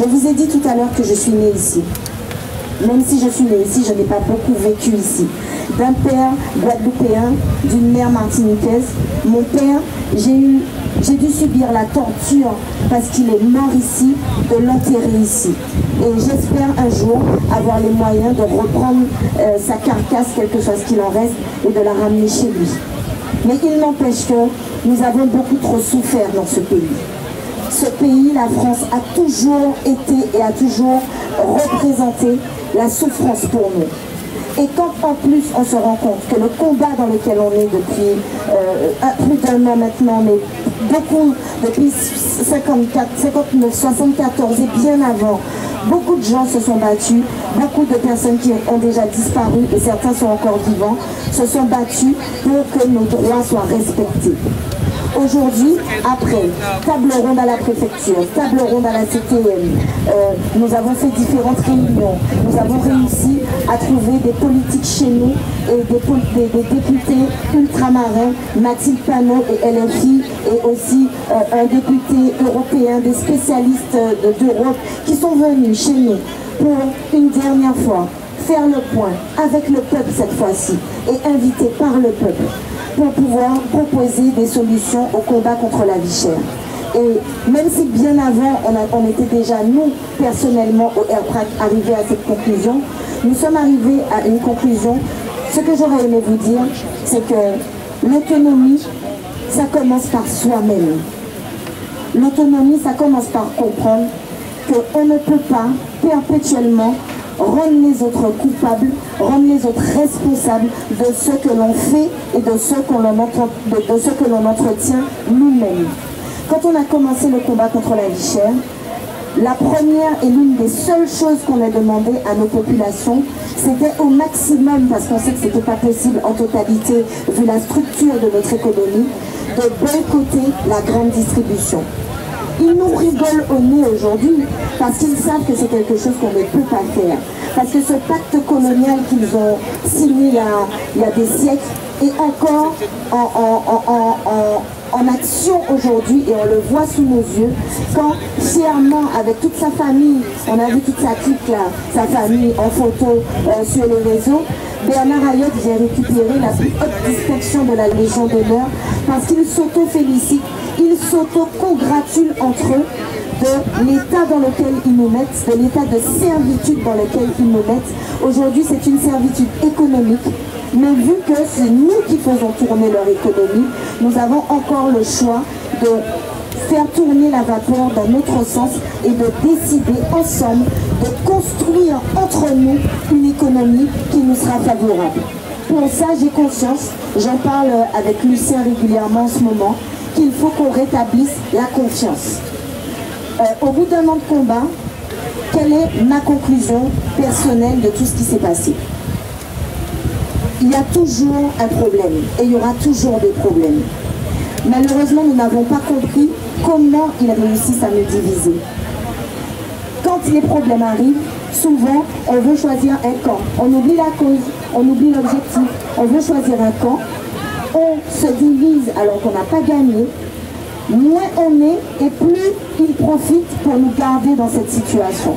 Je vous ai dit tout à l'heure que je suis née ici. Même si je suis née ici, je n'ai pas beaucoup vécu ici. D'un père guadeloupéen, d'une mère martiniquaise, mon père, j'ai dû subir la torture parce qu'il est mort ici, de l'enterrer ici. Et j'espère un jour avoir les moyens de reprendre sa carcasse, quel que soit ce qu'il en reste, et de la ramener chez lui. Mais il n'empêche que nous avons beaucoup trop souffert dans ce pays. Ce pays, la France, a toujours été et a toujours représenté la souffrance pour nous. Et quand en plus on se rend compte que le combat dans lequel on est depuis plus d'un an maintenant, mais beaucoup, depuis 54, 59, 74 et bien avant, beaucoup de gens se sont battus, beaucoup de personnes qui ont déjà disparu et certains sont encore vivants, se sont battus pour que nos droits soient respectés. Aujourd'hui, après, table ronde à la préfecture, table ronde à la CTM, nous avons fait différentes réunions, nous avons réussi à trouver des politiques chez nous et des députés ultramarins, Mathilde Panot et LFI, et aussi un député européen, des spécialistes d'Europe qui sont venus chez nous pour une dernière fois faire le point avec le peuple cette fois-ci et invité par le peuple, pour pouvoir proposer des solutions au combat contre la vie chère. Et même si bien avant, on était déjà, nous, personnellement, au AirPrac, arrivés à cette conclusion, nous sommes arrivés à une conclusion. Ce que j'aurais aimé vous dire, c'est que l'autonomie, ça commence par soi-même. L'autonomie, ça commence par comprendre qu'on ne peut pas perpétuellement rendre les autres coupables, rendre les autres responsables de ce que l'on fait et de ce que l'on entretient nous-mêmes. Quand on a commencé le combat contre la vie chère, la première et l'une des seules choses qu'on a demandé à nos populations, c'était au maximum, parce qu'on sait que ce n'était pas possible en totalité, vu la structure de notre économie, de boycotter la grande distribution. Ils nous rigolent au nez aujourd'hui parce qu'ils savent que c'est quelque chose qu'on ne peut pas faire. Parce que ce pacte colonial qu'ils ont signé il y a des siècles est encore en action aujourd'hui et on le voit sous nos yeux quand fièrement avec toute sa famille, on a vu toute sa clique là, sa famille en photo sur les réseaux, Bernard Ayotte vient récupérer la plus haute distinction de la Légion d'honneur parce qu'il s'auto-félicite, il s'auto-congratule entre eux de l'état dans lequel ils nous mettent, de l'état de servitude dans lequel ils nous mettent. Aujourd'hui, c'est une servitude économique, mais vu que c'est nous qui faisons tourner leur économie, nous avons encore le choix de faire tourner la vapeur dans notre sens et de décider ensemble de construire entre nous une économie qui nous sera favorable. Pour ça, j'ai conscience, j'en parle avec Lucien régulièrement en ce moment, qu'il faut qu'on rétablisse la confiance. Au bout d'un an de combat, quelle est ma conclusion personnelle de tout ce qui s'est passé? Il y a toujours un problème et il y aura toujours des problèmes. Malheureusement, nous n'avons pas compris comment ils réussissent à nous diviser. Quand les problèmes arrivent, souvent, on veut choisir un camp. On oublie la cause, on oublie l'objectif. On veut choisir un camp, on se divise alors qu'on n'a pas gagné. Moins on est et plus ils profitent pour nous garder dans cette situation.